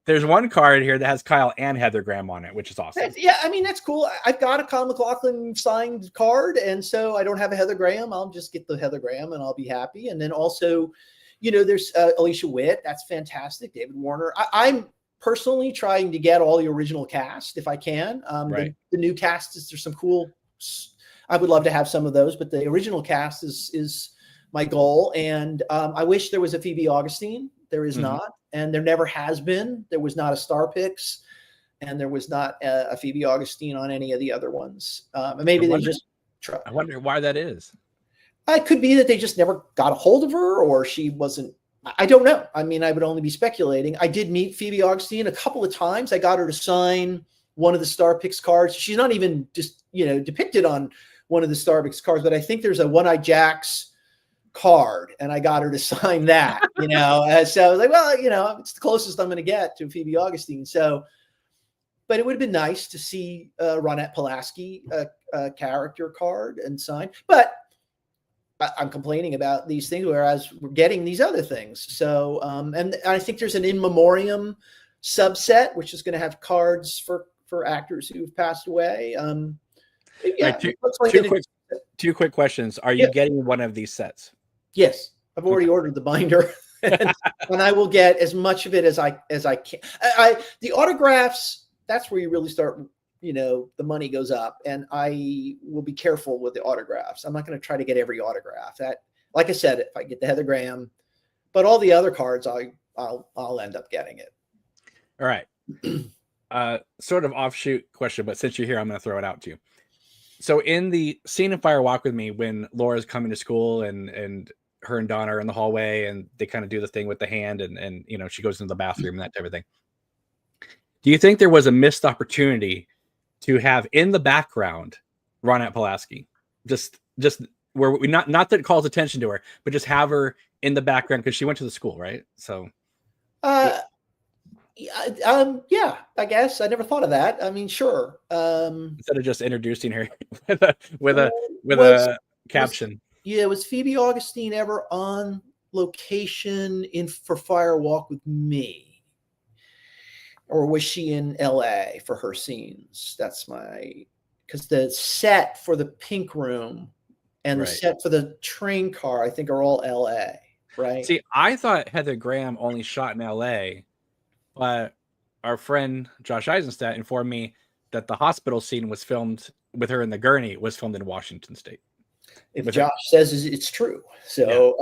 There's one card here that has Kyle and Heather Graham on it, which is awesome. Yeah, I mean, that's cool. I've got a Kyle MacLachlan signed card, and so I don't have a Heather Graham. I'll just get the Heather Graham, and I'll be happy. And then also, you know, there's Alicia Witt. That's fantastic. David Warner. I'm personally trying to get all the original cast if I can. Right. The new cast there's some cool. I would love to have some of those, but the original cast is my goal. And I wish there was a Phoebe Augustine. There is not, and there never has been. There was not a Star Picks, and there was not a Phoebe Augustine on any of the other ones. Maybe they just try. I wonder why that is. It could be that they just never got a hold of her, or she wasn't. I don't know. I mean, I would only be speculating. I did meet Phoebe Augustine a couple of times. I got her to sign one of the Star Picks cards. She's not even just, you know, depicted on one of the Star Picks cards, but I think there's a One-Eyed Jack's card, and I got her to sign that, you know. So I was like, well, you know, it's the closest I'm going to get to Phoebe Augustine. So, but it would have been nice to see Ronette Pulaski character card and sign. But I'm complaining about these things, whereas we're getting these other things. So, and I think there's an in memoriam subset, which is going to have cards for for actors who've passed away. Yeah, Right, looks like two quick questions. Are you Yeah. getting one of these sets? Yes, I've already ordered the binder, and I will get as much of it as I can. The autographs, that's where you really start. The money goes up, and I will be careful with the autographs. I'm not going to try to get every autograph. That, like I said, if I get the Heather Graham, but all the other cards, I'll end up getting it. All right. Sort of offshoot question, but since you're here, I'm going to throw it out to you. So in the scene in Fire Walk with Me, when Laura's coming to school and her and Donna are in the hallway and they kind of do the thing with the hand and she goes into the bathroom and that type of thing. Do you think there was a missed opportunity to have in the background Ronette Pulaski? Just where we not that it calls attention to her, but just have her in the background because she went to the school, right? So yeah, I guess I never thought of that. I mean, sure. Instead of just introducing her with a caption. Was Phoebe Augustine ever on location for Fire Walk with Me, or was she in LA for her scenes? That's because the set for the Pink Room and the set for the train car, I think, are all LA, right? See, I thought Heather Graham only shot in LA. But our friend Josh Eisenstadt informed me that the hospital scene was filmed with her in the gurney was filmed in Washington State. If Josh says it's true. So,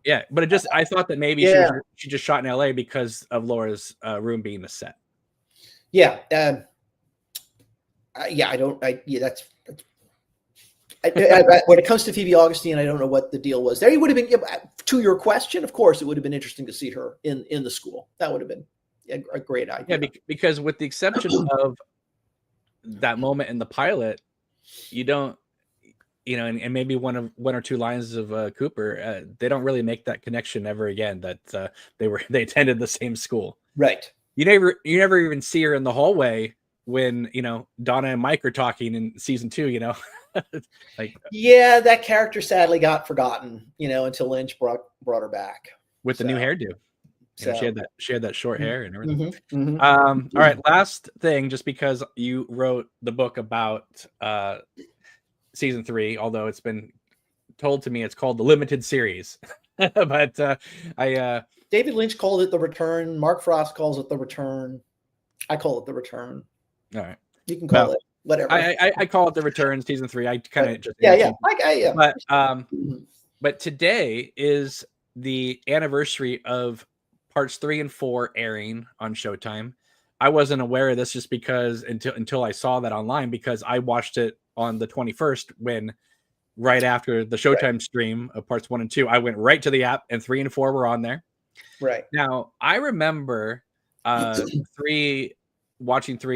yeah, but I thought that maybe she just shot in LA because of Laura's room being the set. Yeah. When it comes to Phoebe Augustine, I don't know what the deal was there. It would have been, to your question, of course, it would have been interesting to see her in the school. That would have been a great idea. Yeah, because with the exception of that moment in the pilot, you don't, and maybe one or two lines of Cooper, they don't really make that connection ever again that they attended the same school. Right. You never even see her in the hallway when Donna and Mike are talking in season 2. Yeah, that character sadly got forgotten, until Lynch brought her back with the new hairdo. She had that short hair and everything. Mm-hmm. All right, last thing, just because you wrote the book about season 3, although it's been told to me it's called the limited series, but David Lynch called it The Return. Mark Frost calls it The Return. I call it The Return. All right, you can call it whatever. I call it The Return season 3. I kind of just But today is the anniversary of parts 3 and 4 airing on Showtime. I wasn't aware of this just because until I saw that online, because I watched it on the 21st when right after the Showtime stream of parts 1 and 2, I went right to the app and 3 and 4 were on there. Right. Now, I remember watching 3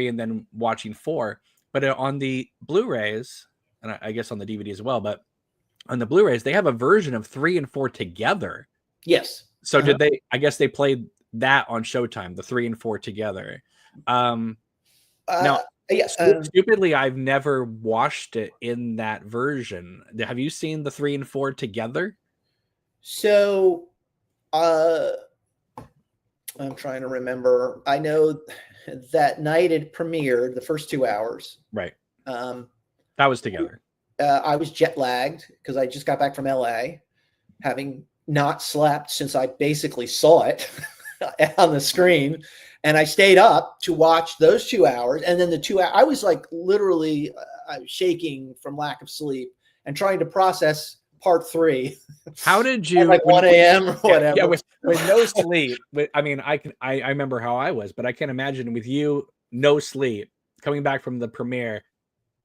and then watching 4, but on the Blu-rays, and I guess on the DVD as well, but on the Blu-rays, they have a version of 3 and 4 together. Yes. So did they? I guess they played that on Showtime, the 3 and 4 together. Now, stupidly, I've never watched it in that version. Have you seen the 3 and 4 together? So, I'm trying to remember. I know that night it premiered, the first 2 hours. Right. That was together. I was jet lagged because I just got back from LA, having not slept since I basically saw it on the screen. And I stayed up to watch those 2 hours. And then the 2 hours, I was like literally shaking from lack of sleep and trying to process part 3. How did you, at like 1 a.m. or whatever? Yeah, with no sleep. I mean, I remember how I was, but I can't imagine with you, no sleep, coming back from the premiere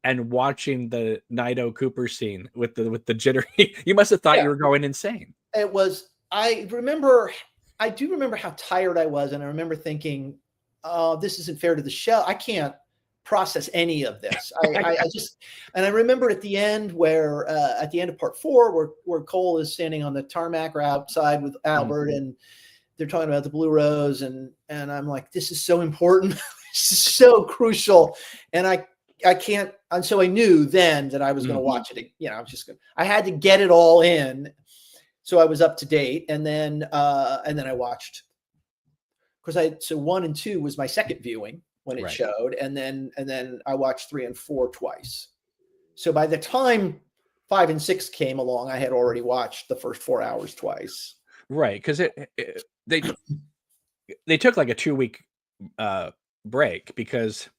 and watching the Nido Cooper scene with the jittery. You must have thought you were going insane. It was. I do remember how tired I was, and I remember thinking, "Oh, this isn't fair to the show. I can't process any of this." I remember at the end at the end of part 4, where Cole is standing on the tarmac or outside with Albert, and they're talking about the Blue Rose, and I'm like, this is so important. This is so crucial, and I can't. And so I knew then that I was going to watch it. I had to get it all in. So I was up to date, and then I watched, because 1 and 2 was my second viewing, when it Right. showed, and then I watched 3 and 4 twice. So by the time 5 and 6 came along, I had already watched the first 4 hours twice. Right, because they took like a 2-week break because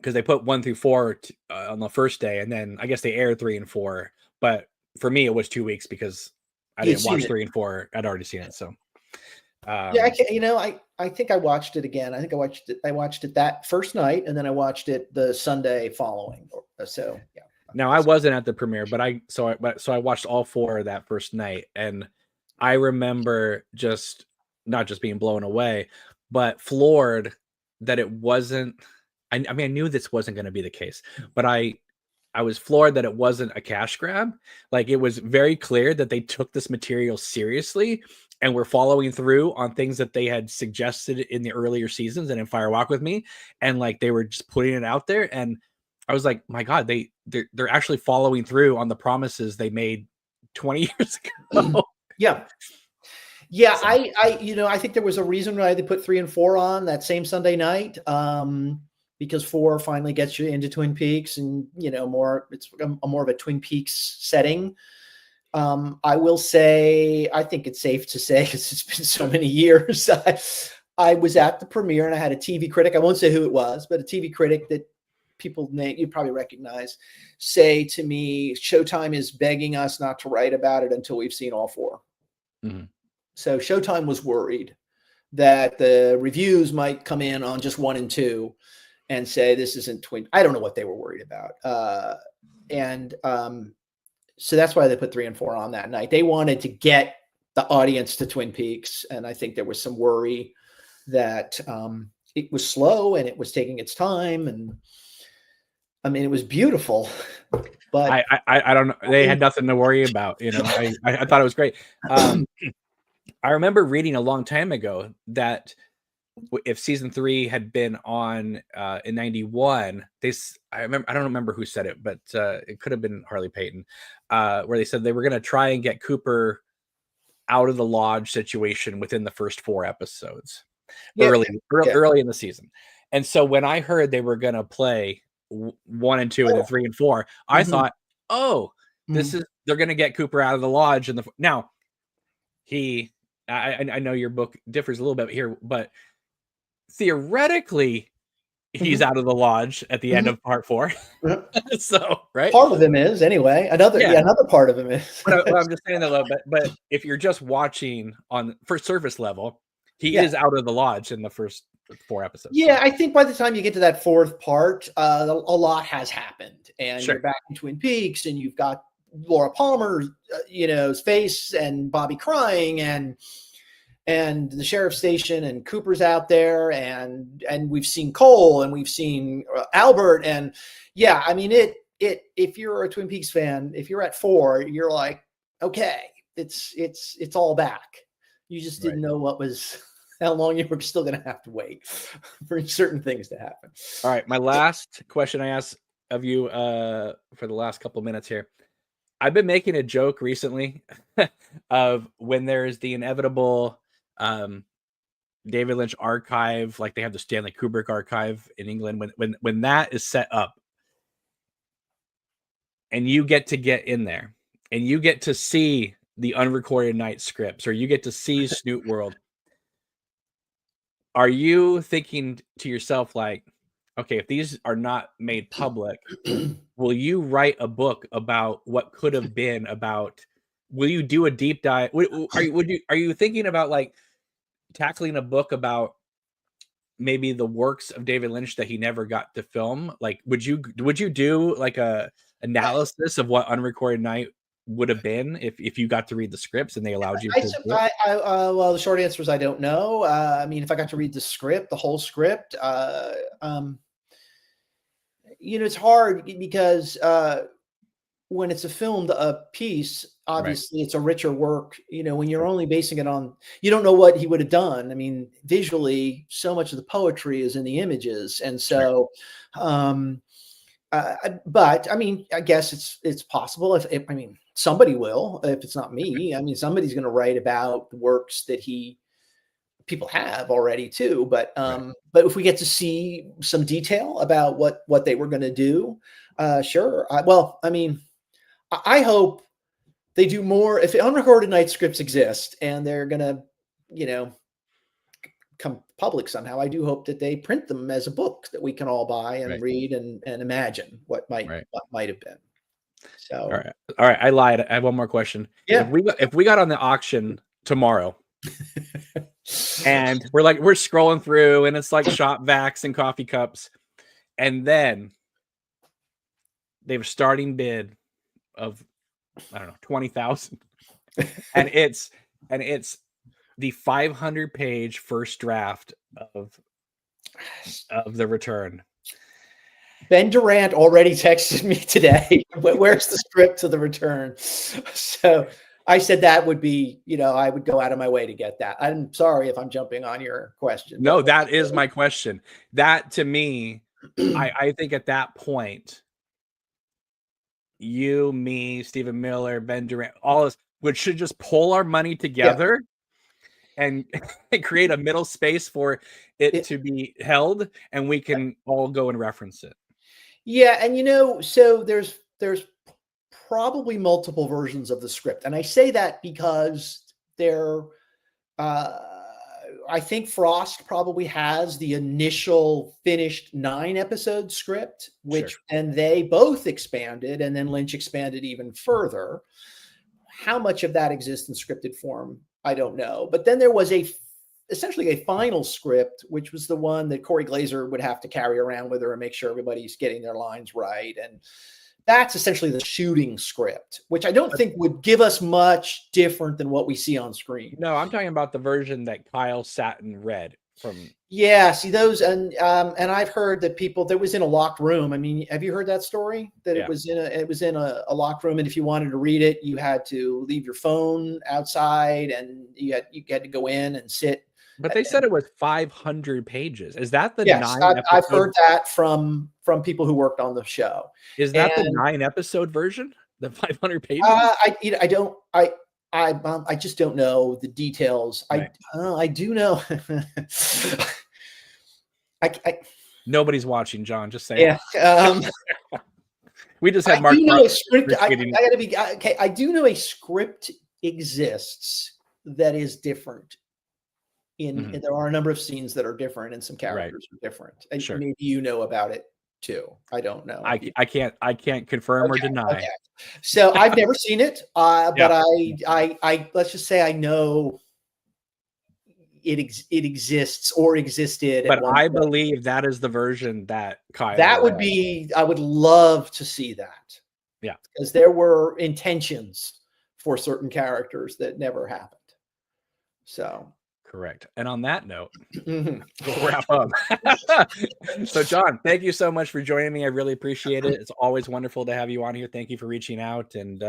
they put 1 through 4 on the first day, and then I guess they aired 3 and 4. But for me, it was 2 weeks because I You'd didn't seen watch it. 3 and 4. I'd already seen it. So Yeah, I can't, I think I watched it again. I think I watched it that first night, and then I watched it the Sunday following. So yeah. now I wasn't at the premiere, but I watched all 4 that first night, and I remember just not just being blown away, but floored that it wasn't. I mean, I knew this wasn't going to be the case, but I was floored that it wasn't a cash grab. Like, it was very clear that they took this material seriously and were following through on things that they had suggested in the earlier seasons and in Fire Walk with Me, and like they were just putting it out there. And I was like, my God, they're actually following through on the promises they made 20 years ago. Yeah. Yeah, So, I think there was a reason why they put 3 and 4 on that same Sunday night, because 4 finally gets you into Twin Peaks, and it's more of a Twin Peaks setting. I will say, I think it's safe to say, because it's been so many years, I was at the premiere and I had a TV critic. I won't say who it was, but a TV critic that people you probably recognize, say to me, Showtime is begging us not to write about it until we've seen all 4. mhm. So Showtime was worried that the reviews might come in on just 1 and 2 and say this isn't Twin. I don't know what they were worried about. So that's why they put 3 and 4 on that night. They wanted to get the audience to Twin Peaks, and I think there was some worry that it was slow and it was taking its time. And I mean, it was beautiful, but I don't know. They had nothing to worry about. I thought it was great. I remember reading a long time ago that if season 3 had been on in 91, I don't remember who said it, but it could have been Harley Payton, where they said they were going to try and get Cooper out of the lodge situation within the first 4 episodes, yeah, early in the season. And so when I heard they were going to play 1 and 2 and then 3 and 4, I thought, oh, they're going to get Cooper out of the lodge. Now I know your book differs a little bit here, but theoretically, he's out of the lodge at the end of part 4. So, right? Part of him is, anyway. Another part of him is. But I'm just saying that a little bit. But if you're just watching on first surface level, he is out of the lodge in the first 4 episodes. Yeah, I think by the time you get to that 4th part, a lot has happened, and Sure. you're back in Twin Peaks, and you've got Laura Palmer's, face, and Bobby crying, and the sheriff's station, and Cooper's out there, and we've seen Cole, and we've seen Albert, and yeah, I mean if you're a Twin Peaks fan, if you're at 4, you're like, okay, it's all back. You just didn't know how long you were still going to have to wait for certain things to happen. All right, my last question I asked of you for the last couple of minutes here. I've been making a joke recently of when there's the inevitable David Lynch archive, like they have the Stanley Kubrick archive in England, when that is set up and you get in there and you get to see the unrecorded night scripts, or you get to see Snoot World, are you thinking to yourself like, okay, if these are not made public, will you write a book about what could have been? Will you do a deep dive? Are you thinking about like tackling a book about maybe the works of David Lynch that he never got to film? Like, would you do like a analysis of what Unrecorded Night would have been if you got to read the scripts and they allowed you to do it? Well, the short answer is I don't know. I mean, if I got to read the whole script, it's hard because when it's a filmed piece, obviously it's a richer work. When you're only basing it on, you don't know what he would have done. I mean, visually, so much of the poetry is in the images, and so. But I mean, I guess it's possible. If I mean, somebody will. If it's not me, I mean, somebody's going to write about the works that he people have already too, but Right. but if we get to see some detail about what they were going to do, sure. Well, I mean, I hope they do more. If unrecorded night scripts exist and they're going to, you know, come public somehow, I do hope that they print them as a book that we can all buy and Right. read and imagine what Right. might have been. All So right. All right. I lied. I have one more question. yeah. If we got on the auction tomorrow and we're scrolling through and it's like shop vacs and coffee cups, and then they have a starting bid of, I don't know, 20,000, and it's the 500-page first draft of the return. Ben Durant already texted me today. Where's the script to the return? So I said that would be, I would go out of my way to get that. I'm sorry if I'm jumping on your question. No, that is my question. That, to me, I think at that point, you, me, Stephen Miller, Ben Durant, all us, we should just pull our money together and create a middle space for it to be held, and we can all go and reference it. Yeah, and so there's probably multiple versions of the script, and I say that because I think Frost probably has the initial finished 9-episode script, and they both expanded, and then Lynch expanded even further. How much of that exists in scripted form, I don't know. But then there was essentially a final script, which was the one that Corey Glazer would have to carry around with her and make sure everybody's getting their lines right. And that's essentially the shooting script, which I don't think would give us much different than what we see on screen. No, I'm talking about the version that Kyle sat and read from. Yeah, see those, and I've heard that that was in a locked room. I mean, have you heard that story? That it was in a locked room, and if you wanted to read it, you had to leave your phone outside, and you had to go in and sit. But they said it was 500 pages. Is that the Yes, 9 I've heard that from people who worked on the show. Is that the 9-episode version? The 500 pages? I just don't know the details. Right. I do know. Nobody's watching, John. Just saying. Yeah. We just had Mark. I do know a script. I gotta be okay. I do know a script exists that is different. And there are a number of scenes that are different, and some characters are different. And maybe you know about it too. I don't know. I can't confirm or deny. Okay. So I've never seen it, but I let's just say I know it exists or existed. But I believe that is the version that Kyle. That would be. I would love to see that. Yeah, because there were intentions for certain characters that never happened. So. Correct. And on that note, we'll wrap up. So, John, thank you so much for joining me. I really appreciate it. It's always wonderful to have you on here. Thank you for reaching out and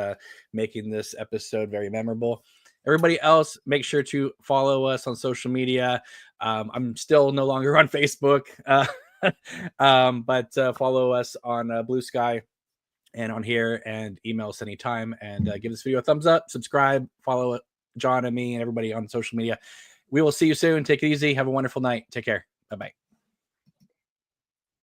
making this episode very memorable. Everybody else, make sure to follow us on social media. I'm still no longer on Facebook, but follow us on Bluesky and on here, and email us anytime, and give this video a thumbs up, subscribe, follow John and me and everybody on social media. We will see you soon. Take it easy. Have a wonderful night. Take care. Bye-bye.